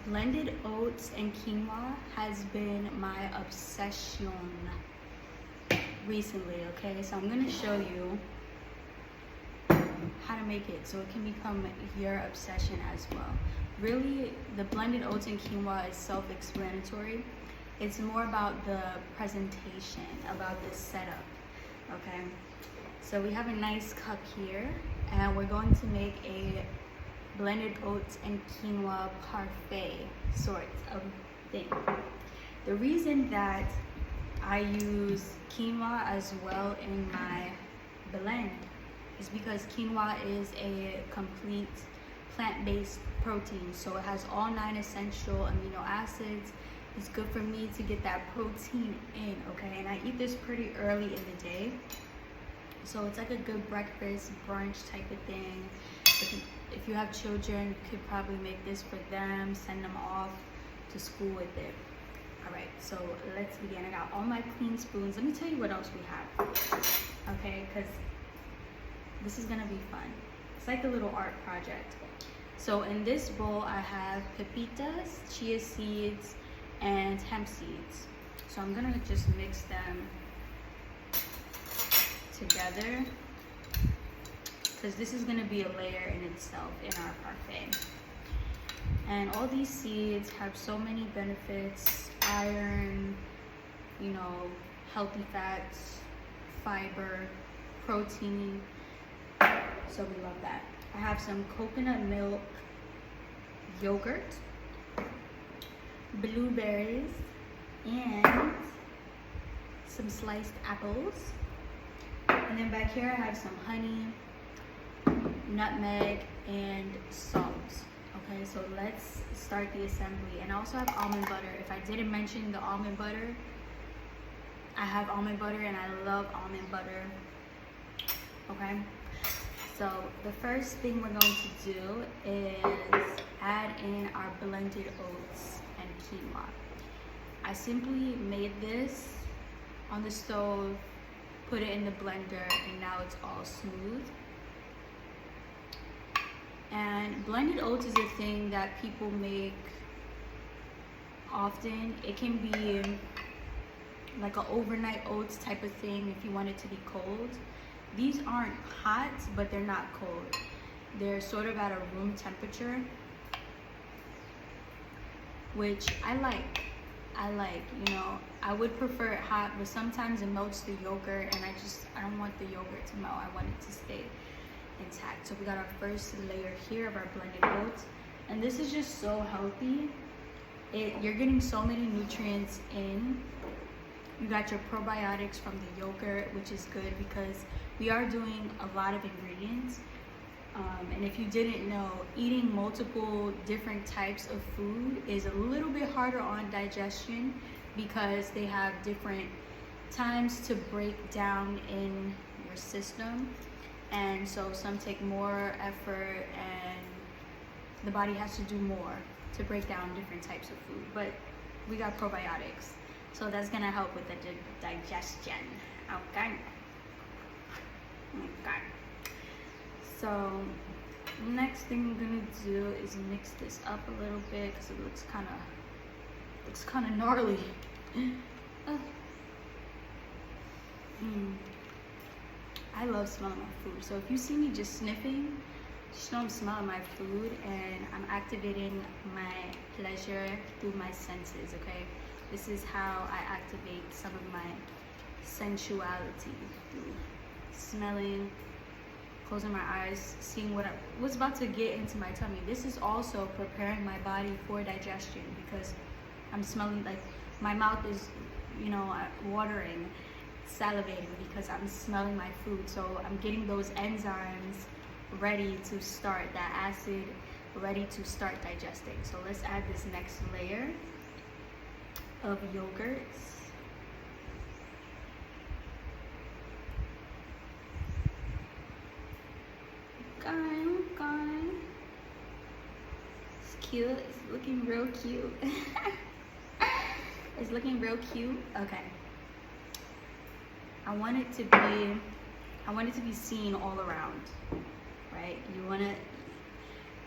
Blended oats and quinoa has been my obsession recently, okay? So I'm gonna show you how to make it so it can become your obsession as well. Really, the blended oats and quinoa is self-explanatory. It's more about the presentation, about the setup, okay? So we have a nice cup here, and we're going to make a blended oats and quinoa parfait sort of thing. The reason that I use quinoa as well in my blend is because quinoa is a complete plant-based protein, so it has all 9 essential amino acids. It's good for me to get that protein in, okay? And I eat this pretty early in the day, so it's like a good breakfast brunch type of thing. If you have children, you could probably make this for them, send them off to school with it. All right, so let's begin. I got all my clean spoons. Let me tell you what else we have, okay? Because this is gonna be fun. It's like a little art project. So in this bowl, I have pepitas, chia seeds, and hemp seeds. So I'm gonna just mix them together, because this is gonna be a layer in itself in our parfait. And all these seeds have so many benefits: iron, healthy fats, fiber, protein. So we love that. I have some coconut milk yogurt, blueberries, and some sliced apples. And then back here I have some honey, nutmeg, and salt. Okay, so let's start the assembly. And I also have almond butter. If I didn't mention the almond butter, I have almond butter and I love almond butter. Okay, so the first thing we're going to do is add in our blended oats and quinoa. I simply made this on the stove, put it in the blender, and now it's all smooth. And blended oats is a thing that people make often. It can be like an overnight oats type of thing if you want it to be cold. These aren't hot, but they're not cold. They're sort of at a room temperature, which I like. I would prefer it hot, but sometimes it melts the yogurt, and I don't want the yogurt to melt. I want it to stay intact. So we got our first layer here of our blended oats, and this is just so healthy. You're getting so many nutrients in. You got your probiotics from the yogurt, which is good because we are doing a lot of ingredients. And if you didn't know, eating multiple different types of food is a little bit harder on digestion because they have different times to break down in your system. And so some take more effort, and the body has to do more to break down different types of food. But we got probiotics, so that's gonna help with the digestion. Okay. So next thing we're gonna do is mix this up a little bit because it looks kind of gnarly. I love smelling my food. So if you see me just sniffing, just know I'm smelling my food and I'm activating my pleasure through my senses, okay? This is how I activate some of my sensuality, through smelling, closing my eyes, seeing what's about to get into my tummy. This is also preparing my body for digestion because I'm smelling, like my mouth is, watering, salivating because I'm smelling my food. So I'm getting those enzymes ready to start, that acid ready to start digesting. So let's add this next layer of yogurts. Going. It's cute. It's looking real cute. It's looking real cute. Okay. I want it to be seen all around, right?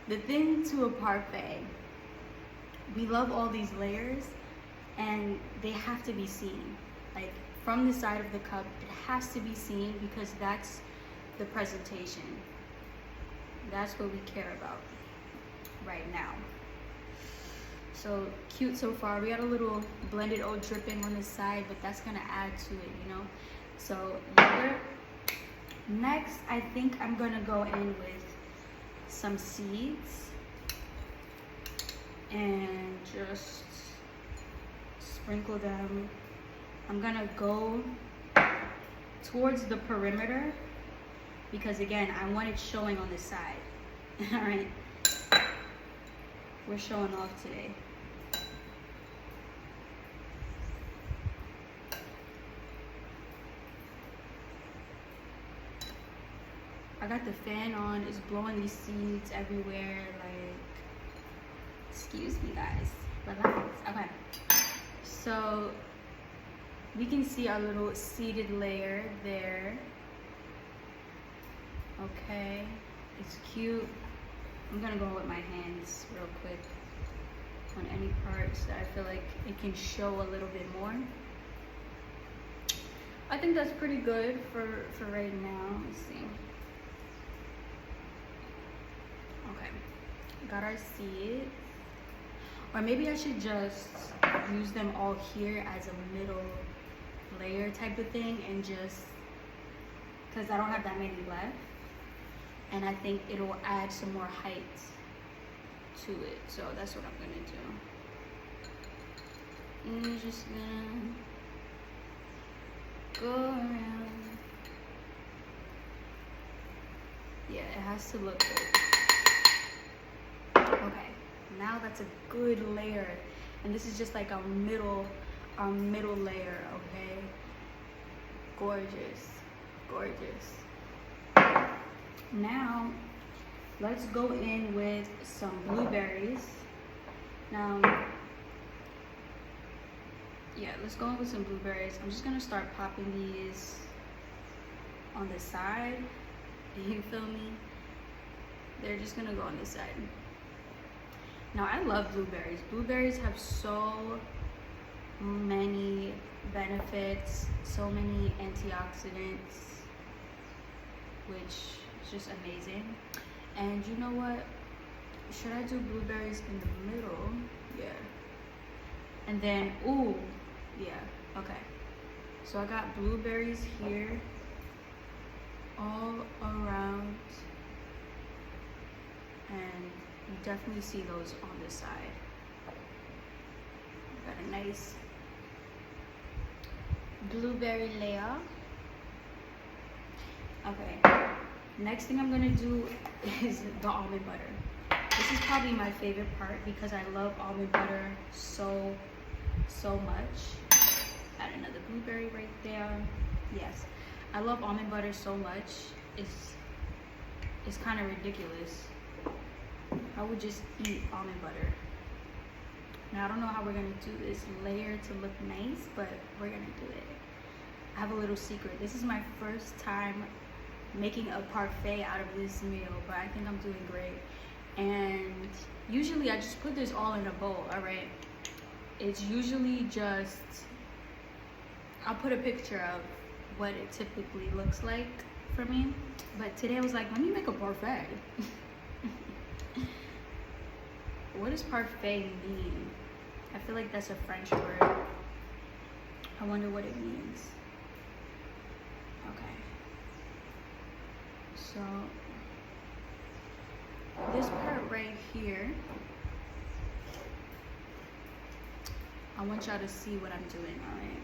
The thing to a parfait we love all these layers, and they have to be seen. Like from the side of the cup, it has to be seen because that's the presentation. That's what we care about right now. So cute so far. We got a little blended oat dripping on the side, but that's gonna add to it, you know? So yogurt. Next, I think I'm gonna go in with some seeds and just sprinkle them. I'm gonna go towards the perimeter because again, I want it showing on the side. All right, we're showing off today. I got the fan on, it's blowing these seeds everywhere, like, excuse me guys, relax. Okay, so we can see our little seeded layer there. Okay, it's cute. I'm gonna go with my hands real quick on any parts that I feel like it can show a little bit more. I think that's pretty good for right now. Let's see. Okay, got our seeds. Or maybe I should just use them all here as a middle layer type of thing, and just because I don't have that many left, and I think it'll add some more height to it. So that's what I'm gonna do. I'm just gonna go around. Yeah, it has to look good. Okay, now that's a good layer, and this is just like our middle layer. Okay, gorgeous, gorgeous. Now let's go in with some blueberries. Now, yeah, let's go in with some blueberries. I'm just gonna start popping these on the side. You feel me? They're just gonna go on the side. Now, I love blueberries. Blueberries have so many benefits, so many antioxidants, which is just amazing. And you know what? Should I do blueberries in the middle? Yeah. And then, ooh, yeah, okay. So I got blueberries here, all around, and you definitely see those on the side. Got a nice blueberry layer. Okay, next thing I'm gonna do is the almond butter. This is probably my favorite part because I love almond butter so much. Add another blueberry right there. Yes, I love almond butter so much. It's kind of ridiculous. I would just eat almond butter. Now I don't know how we're gonna do this layer to look nice, but we're gonna do it. I have a little secret. This is my first time making a parfait out of this meal, but I think I'm doing great. And usually I just put this all in a bowl, all right? It's usually just, I'll put a picture of what it typically looks like for me. But today I was like, let me make a parfait. What does parfait mean? I feel like that's a French word. I wonder what it means. Okay. So this part right here, I want y'all to see what I'm doing, all right?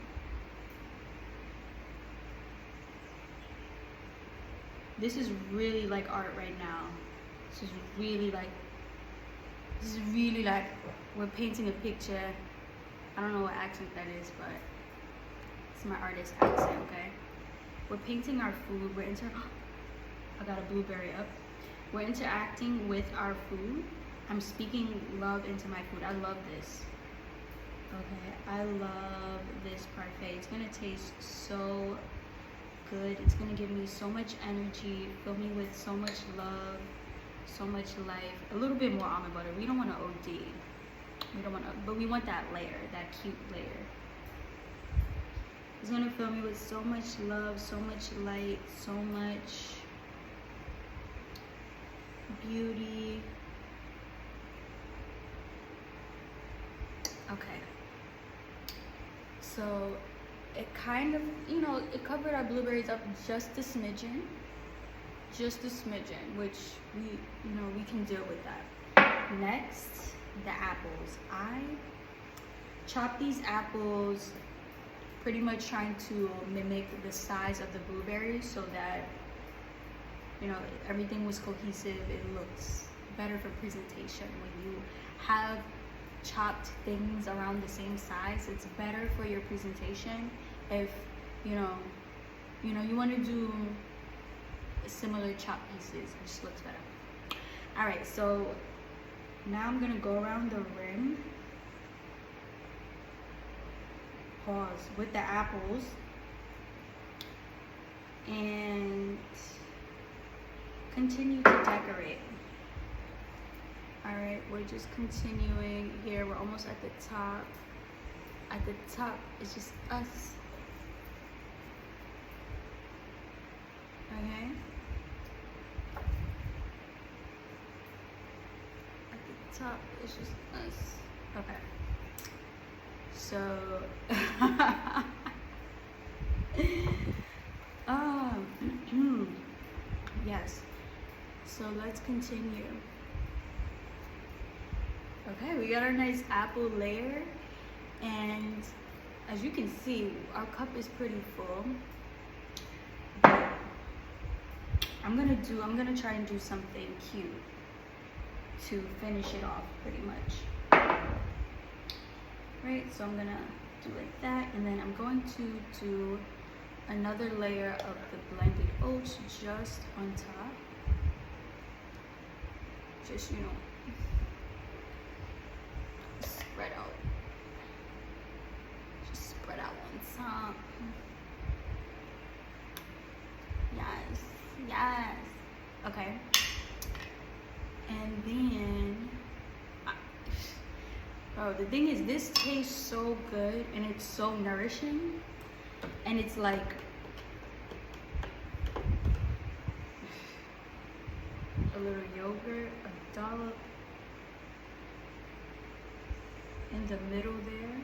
This is really like art right now. This is really like we're painting a picture. I don't know what accent that is, but it's my artist accent, okay? We're painting our food. I got a blueberry up. We're interacting with our food. I'm speaking love into my food. I love this. Okay, I love this parfait. It's gonna taste so good. It's gonna give me so much energy, fill me with so much love, so much life. A little bit more almond butter. We don't want to OD. We don't want to, but we want that layer, that cute layer. It's gonna fill me with so much love, so much light, so much beauty. Okay. So it kind of, you know, it covered our blueberries up just a smidgen, which we can deal with that. Next, the apples. I chopped these apples pretty much trying to mimic the size of the blueberries so that, you know, everything was cohesive. It looks better for presentation. When you have chopped things around the same size, it's better for your presentation. If you want to do similar chopped pieces, it just looks better. All right, so now I'm gonna go around the rim, with the apples, and continue to decorate. All right, we're just continuing here. We're almost at the top. At the top, it's just us. Okay. At the top, it's just us. Okay. So, yes. So let's continue. Okay, we got our nice apple layer, and as you can see, our cup is pretty full. But I'm gonna try and do something cute to finish it off pretty much. Right, so I'm gonna do like that, and then I'm going to do another layer of the blended oats just on top. Just, you know, spread out. Just spread out on top. Yes, yes. Okay. And then, bro, the thing is, this tastes so good and it's so nourishing, and it's like a little yogurt, a dollop in the middle there.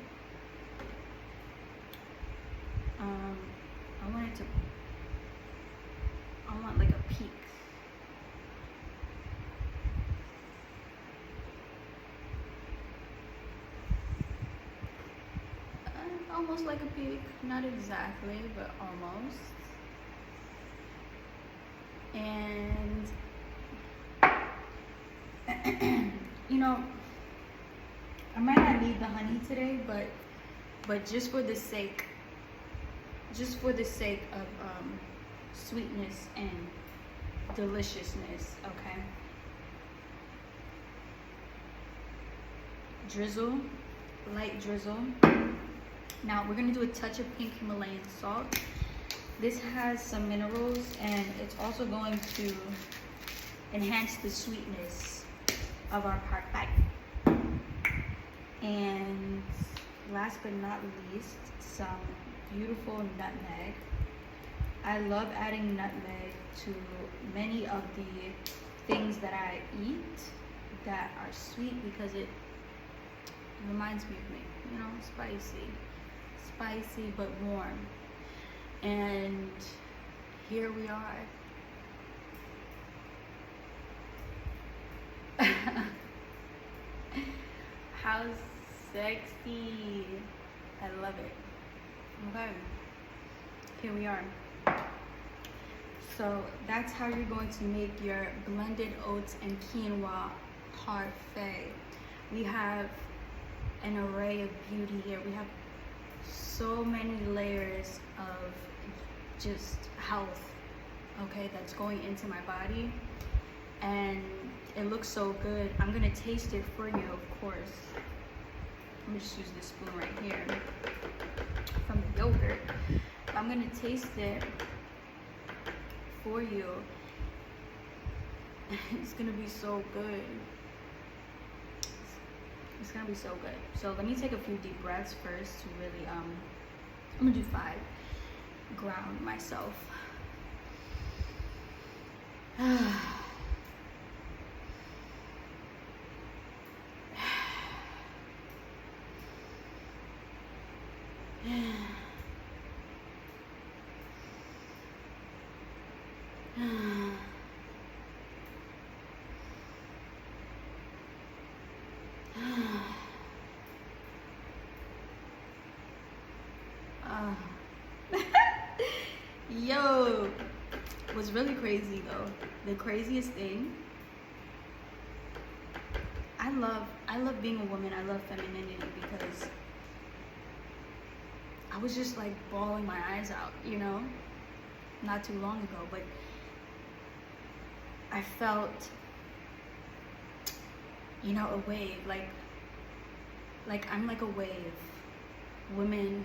I want like a peak. Almost like a peak, not exactly, but almost. And you know, I might not need the honey today, but just for the sake of sweetness and deliciousness, okay? Drizzle, light drizzle. Now we're gonna do a touch of pink Himalayan salt. This has some minerals, and it's also going to enhance the sweetness of our parfait. And last but not least, some beautiful nutmeg. I love adding nutmeg to many of the things that I eat that are sweet, because it reminds me of me, you know, spicy but warm. And here we are. How sexy. I love it. Okay, here we are. So that's how you're going to make your blended oats and quinoa parfait. We have an array of beauty here. We have so many layers of just health, okay, that's going into my body, and it looks so good. I'm gonna taste it for you, of course. Let me just use this spoon right here from the yogurt. I'm gonna taste it for you. It's gonna be so good. It's gonna be so good. So let me take a few deep breaths first to really I'm gonna do 5. Ground myself. Yo, what's really crazy though, the craziest thing, I love being a woman. I love femininity because I was just like bawling my eyes out, you know, not too long ago, but I felt, you know, a wave, like I'm like a wave. Women,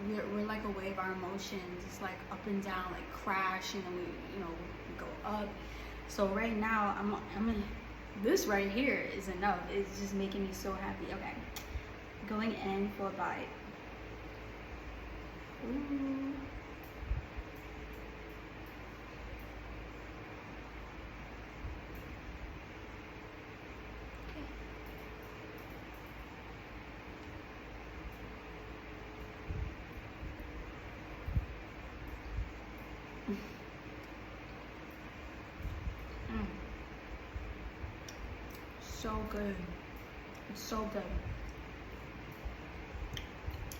we're like a wave. Our emotions, it's like up and down, like crash, and then we, you know, we go up. So right now, I'm in, this right here is enough. It's just making me so happy. Okay, going in for a bite. Ooh. So good. It's so good.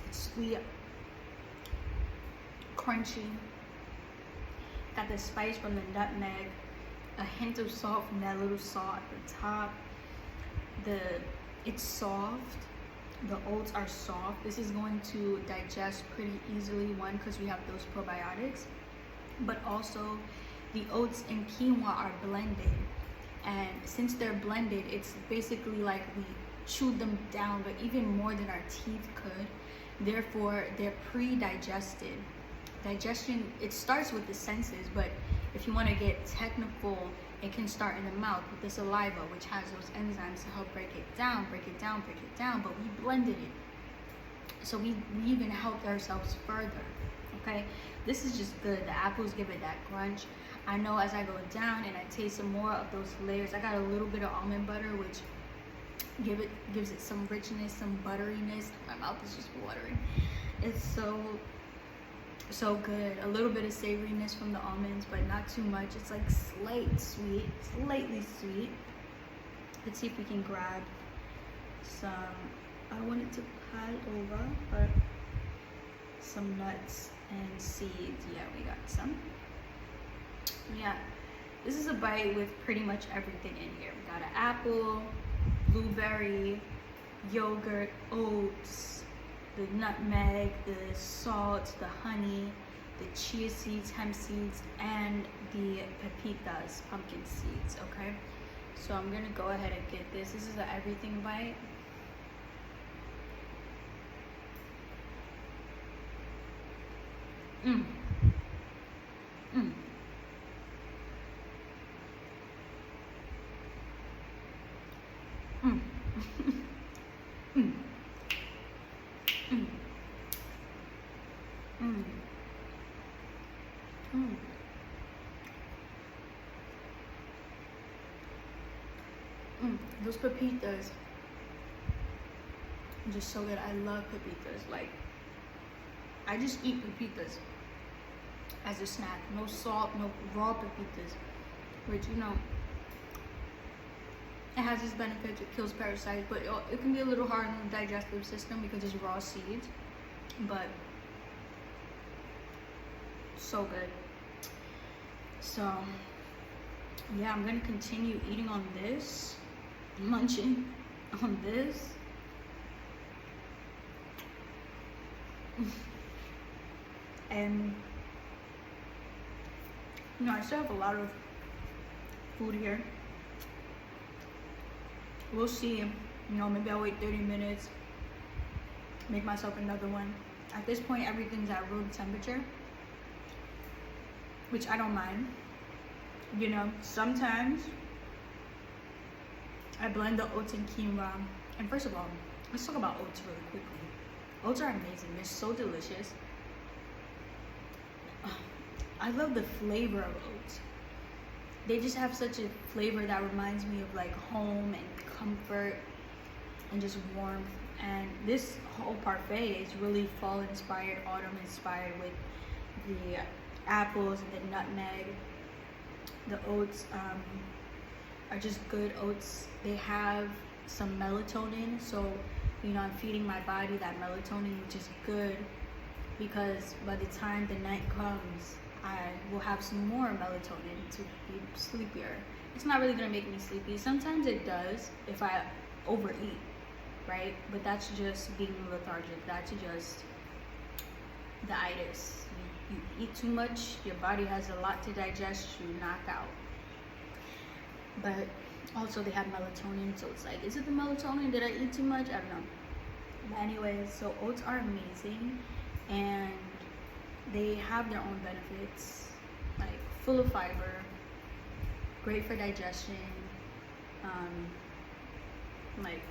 It's sweet, crunchy. Got the spice from the nutmeg, a hint of salt from that little salt at the top. It's soft. The oats are soft. This is going to digest pretty easily, one, because we have those probiotics, but also the oats and quinoa are blended. And since they're blended, it's basically like we chewed them down, but even more than our teeth could. Therefore, they're pre-digested. Digestion, it starts with the senses, but if you want to get technical, it can start in the mouth with the saliva, which has those enzymes to help break it down, break it down, break it down, but we blended it. So we even helped ourselves further, okay? This is just good. The apples give it that crunch. I know as I go down and I taste some more of those layers, I got a little bit of almond butter, which gives it some richness, some butteriness. My mouth is just watering. It's so good. A little bit of savoriness from the almonds, but not too much. It's like slightly sweet. Let's see if we can grab some, I wanted to pile over, but some nuts and seeds. Yeah, we got some. Yeah, this is a bite with pretty much everything in here. We got an apple, blueberry, yogurt, oats, the nutmeg, the salt, the honey, the chia seeds, hemp seeds, and the pepitas, pumpkin seeds, okay? So I'm gonna go ahead and get this. This is an everything bite. Mm. Mm. Mm. Mm. Mm. Mm. Mm. Mm. Those pepitas are just so good. I love pepitas. Like, I just eat pepitas as a snack. No salt, no raw pepitas, which, you know, it has its benefits. It kills parasites, but it can be a little hard on the digestive system because it's raw seeds. But so good. So yeah, I'm gonna continue eating on this, munching on this. And you know, I still have a lot of food here. We'll see. You know, maybe I'll wait 30 minutes, make myself another one. At this point, everything's at room temperature, which I don't mind. You know, sometimes I blend the oats and quinoa And first of all, let's talk about oats really quickly. Oats are amazing. They're so delicious. I love the flavor of oats. They just have such a flavor that reminds me of like home and comfort and just warmth. And this whole parfait is really fall inspired, autumn inspired, with the apples and the nutmeg. The oats are just good oats. They have some melatonin, so you know, I'm feeding my body that melatonin, which is good, because by the time the night comes, I will have some more melatonin to be sleepier. It's not really gonna make me sleepy. Sometimes it does if I overeat, right? But that's just being lethargic. That's just the itis. You eat too much, your body has a lot to digest, you knock out. But also they have melatonin, so it's like, is it the melatonin? Did I eat too much? I don't know. But anyways, so oats are amazing, and they have their own benefits, like full of fiber, great for digestion. Like,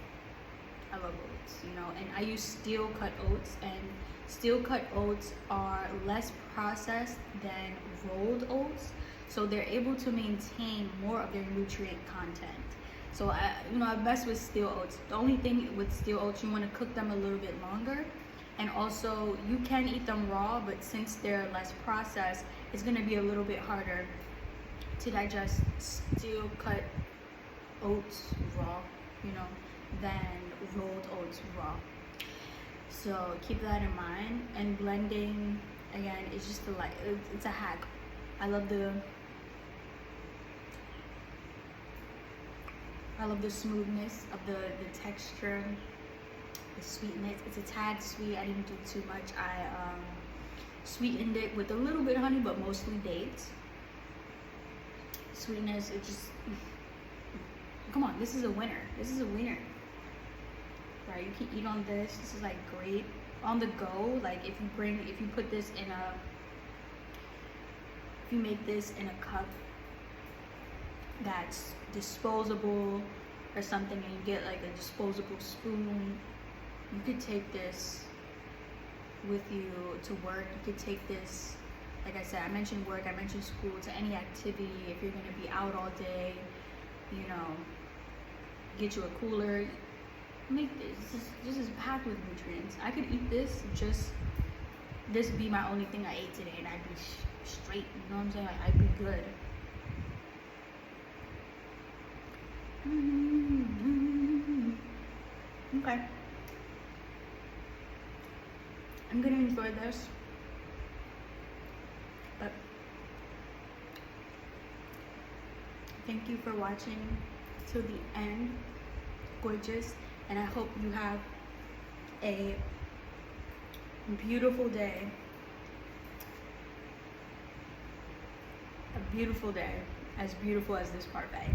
I love oats, you know, and I use steel cut oats, and steel cut oats are less processed than rolled oats, so they're able to maintain more of their nutrient content. So I best with steel oats. The only thing with steel oats, you want to cook them a little bit longer, and also you can eat them raw, but since they're less processed, it's going to be a little bit harder to digest steel cut oats raw, you know, than rolled oats raw. So keep that in mind. And blending, again, is just it's a hack. I love the smoothness of the texture, the sweetness. It's a tad sweet. I didn't do too much. I sweetened it with a little bit of honey, but mostly dates. Sweetness, it just, come on, this is a winner. This is a winner. Right, you can eat on this. This is like great on the go. Like if you put this in if you make this in a cup that's disposable or something, and you get like a disposable spoon, you could take this with you to work. You could take this, like I said, I mentioned work, I mentioned school, to any activity. If you're gonna be out all day, you know, get you a cooler. Make this is packed with nutrients. I could eat this, just this be my only thing I ate today, and I'd be straight, you know what I'm saying? Like, I'd be good. Okay, I'm gonna enjoy this, but thank you for watching till the end, gorgeous. And I hope you have a beautiful day. A beautiful day. As beautiful as this parfait.